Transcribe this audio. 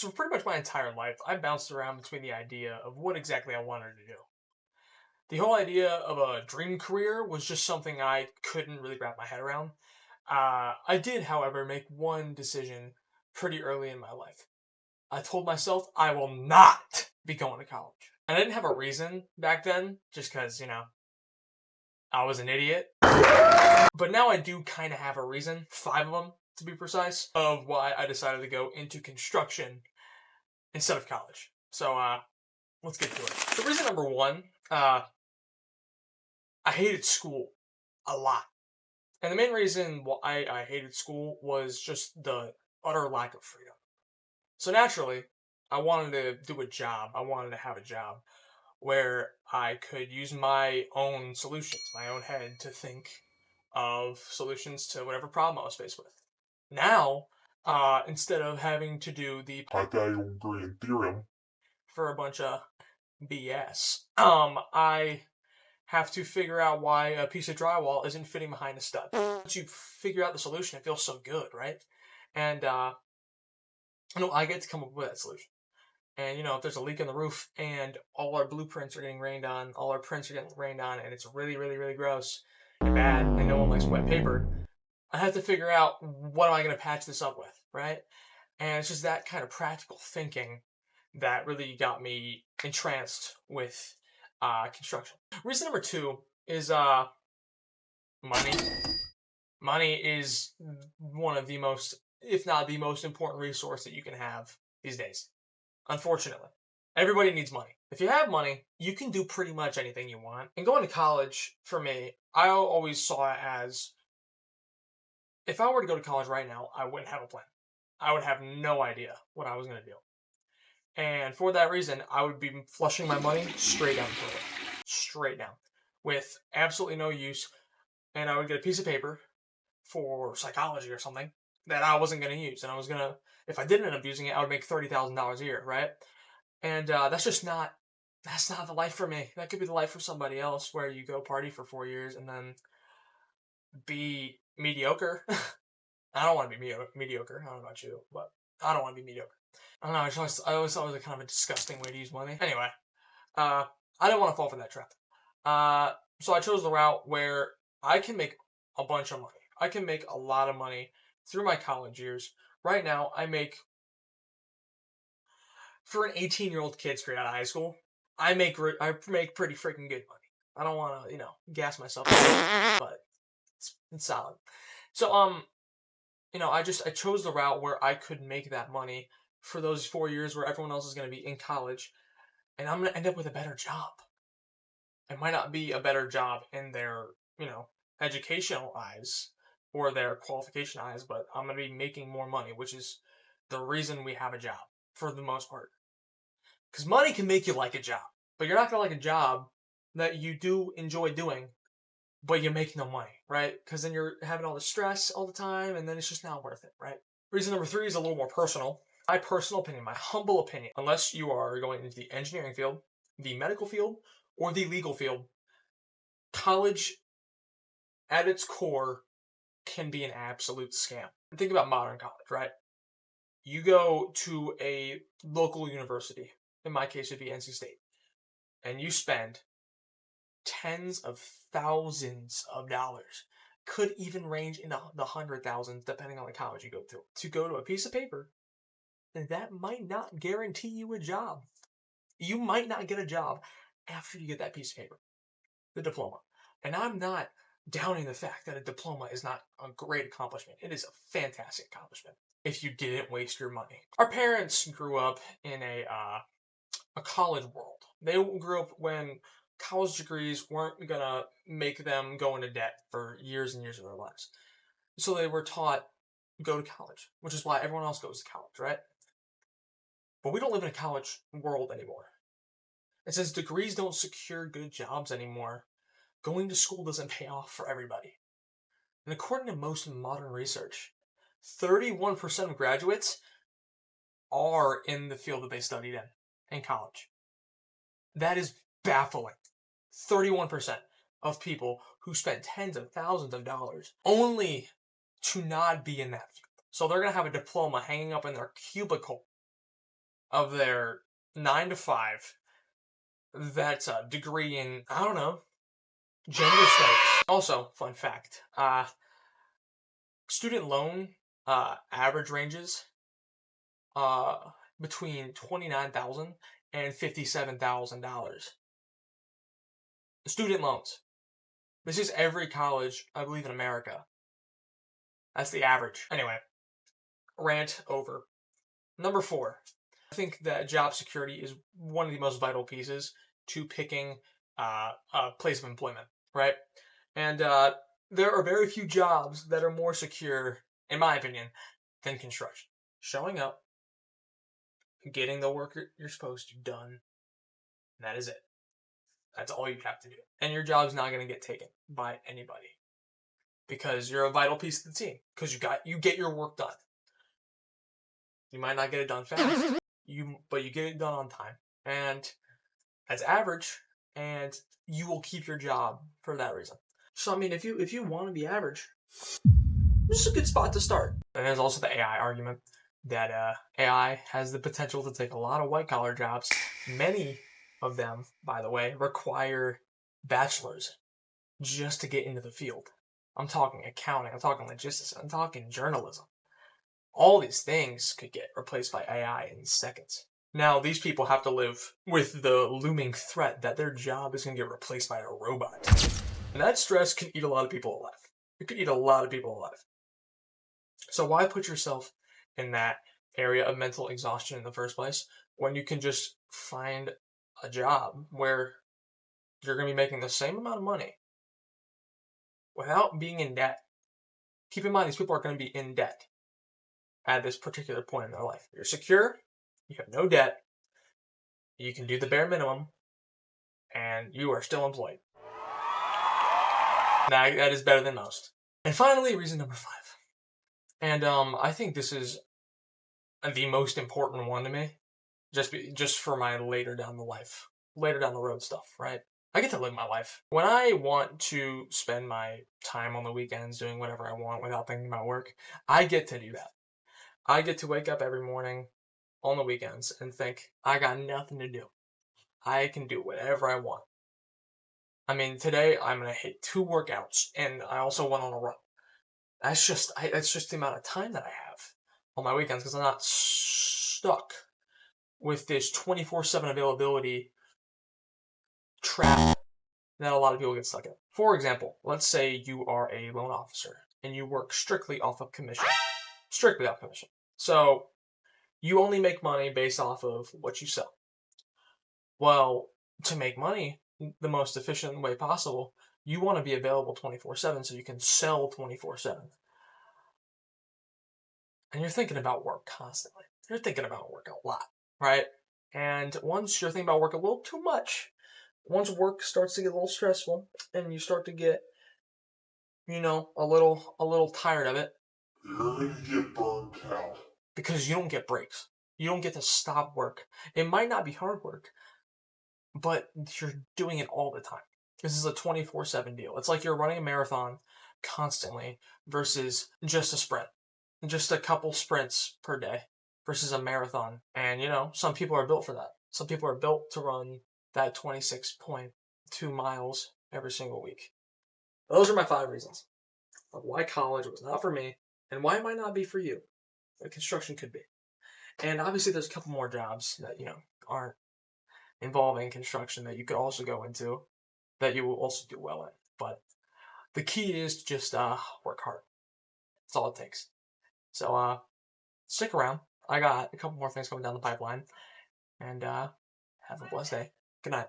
So for pretty much my entire life, I bounced around between the idea of what exactly I wanted to do. The whole idea of a dream career was just something I couldn't really wrap my head around. I did, however, make one decision pretty early in my life. I told myself I will not be going to college. And I didn't have a reason back then, just because, I was an idiot. But now I do kind of have a reason, five of them to be precise, of why I decided to go into construction instead of college. So let's get to it. So reason number one, I hated school a lot. And the main reason why I hated school was just the utter lack of freedom. So naturally, I wanted to do a job. I wanted to have a job where I could use my own solutions, my own head to think of solutions to whatever problem I was faced with. Now, instead of having to do the Pythagorean theorem for a bunch of BS, I have to figure out why a piece of drywall isn't fitting behind a stud. Once you figure out the solution, it feels so good, right? And I get to come up with that solution. And if there's a leak in the roof and all our blueprints are getting rained on, all our prints are getting rained on, and it's really, really, really gross and bad, and no one likes wet paper, I have to figure out what am I going to patch this up with, right? And it's just that kind of practical thinking that really got me entranced with construction. Reason number two is money. Money is one of the most, if not the most important resource that you can have these days. Unfortunately, everybody needs money. If you have money, you can do pretty much anything you want. And going to college, for me, I always saw it as if I were to go to college right now, I wouldn't have a plan. I would have no idea what I was going to do. And for that reason, I would be flushing my money straight down the toilet. Straight down. With absolutely no use. And I would get a piece of paper for psychology or something that I wasn't going to use. And I was going to, if I didn't end up using it, I would make $30,000 a year, right? And that's not the life for me. That could be the life for somebody else where you go party for 4 years and then be mediocre. I don't want to be mediocre. I don't know about you, but I don't want to be mediocre. I don't know. I always thought it was a kind of a disgusting way to use money. Anyway, I didn't want to fall for that trap. So I chose the route where I can make a bunch of money. I can make a lot of money through my college years. Right now, I make, for an 18-year-old kid straight out of high school, I make pretty freaking good money. I don't want to, gas myself, but it's solid. So, I chose the route where I could make that money for those 4 years where everyone else is going to be in college, and I'm going to end up with a better job. It might not be a better job in their, educational eyes or their qualification eyes, but I'm going to be making more money, which is the reason we have a job for the most part. Because money can make you like a job, but you're not going to like a job that you do enjoy doing, but you make no money, right? Because then you're having all the stress all the time, and then it's just not worth it, right? Reason number three is a little more personal. My personal opinion, my humble opinion, unless you are going into the engineering field, the medical field, or the legal field, college at its core can be an absolute scam. Think about modern college, right? You go to a local university, in my case, it'd be NC State, and you spend tens of thousands of dollars, could even range in the hundred thousands depending on the college you go to go to a piece of paper, and that might not guarantee you a job. You might not get a job after you get that piece of paper, the diploma. And I'm not downing the fact that a diploma is not a great accomplishment. It is a fantastic accomplishment if you didn't waste your money. Our parents grew up in a college world. They grew up when college degrees weren't gonna make them go into debt for years and years of their lives. So they were taught go to college, which is why everyone else goes to college, right? But we don't live in a college world anymore. And since degrees don't secure good jobs anymore, going to school doesn't pay off for everybody. And according to most modern research, 31% of graduates are in the field that they studied in college. That is baffling. 31% of people who spent tens of thousands of dollars only to not be in that field. So they're going to have a diploma hanging up in their cubicle of their 9 to 5 that's a degree in, I don't know, gender studies. Also, fun fact, student loan average ranges uh, between $29,000 and $57,000. Student loans. This is every college, I believe, in America. That's the average. Anyway, rant over. Number 4. I think that job security is one of the most vital pieces to picking a place of employment, right? And there are very few jobs that are more secure, in my opinion, than construction. Showing up, getting the work you're supposed to done, that is it. That's all you have to do. And your job's not going to get taken by anybody because you're a vital piece of the team because you get your work done. You might not get it done fast, but you get it done on time. And that's average, and you will keep your job for that reason. So I mean, if you want to be average, this is a good spot to start. And there's also the AI argument that AI has the potential to take a lot of white collar jobs. Many of them, by the way, require bachelors just to get into the field. I'm talking accounting, I'm talking logistics, I'm talking journalism. All these things could get replaced by AI in seconds. Now, these people have to live with the looming threat that their job is going to get replaced by a robot. And that stress can eat a lot of people alive. It could eat a lot of people alive. So why put yourself in that area of mental exhaustion in the first place when you can just find a job where you're going to be making the same amount of money without being in debt? Keep in mind, these people are going to be in debt at this particular point in their life. You're secure, you have no debt, you can do the bare minimum, and you are still employed. That is better than most. And finally, reason number 5. And I think this is the most important one to me, just for my later down the road stuff, right? I get to live my life. When I want to spend my time on the weekends doing whatever I want without thinking about work, I get to do that. I get to wake up every morning on the weekends and think, I got nothing to do. I can do whatever I want. I mean, today I'm going to hit 2 workouts, and I also went on a run. That's just the amount of time that I have on my weekends because I'm not stuck with this 24/7 availability trap that a lot of people get stuck in. For example, let's say you are a loan officer and you work strictly off of commission. Strictly off commission. So you only make money based off of what you sell. Well, to make money the most efficient way possible, you want to be available 24/7 so you can sell 24/7. And you're thinking about work constantly. You're thinking about work a lot, right? And once you're thinking about work a little too much, once work starts to get a little stressful and you start to get, a little tired of it, you're going to get burnt out. Because you don't get breaks. You don't get to stop work. It might not be hard work, but you're doing it all the time. This is a 24/7 deal. It's like you're running a marathon constantly versus just a sprint. Just a couple sprints per day versus a marathon. And, some people are built for that. Some people are built to run that 26.2 miles every single week. Those are my 5 reasons of why college was not for me and why it might not be for you. But construction could be. And obviously there's a couple more jobs that, aren't involving construction that you could also go into that you will also do well in. But the key is to just work hard. That's all it takes. So stick around. I got a couple more things coming down the pipeline. And have a blessed day. Good night.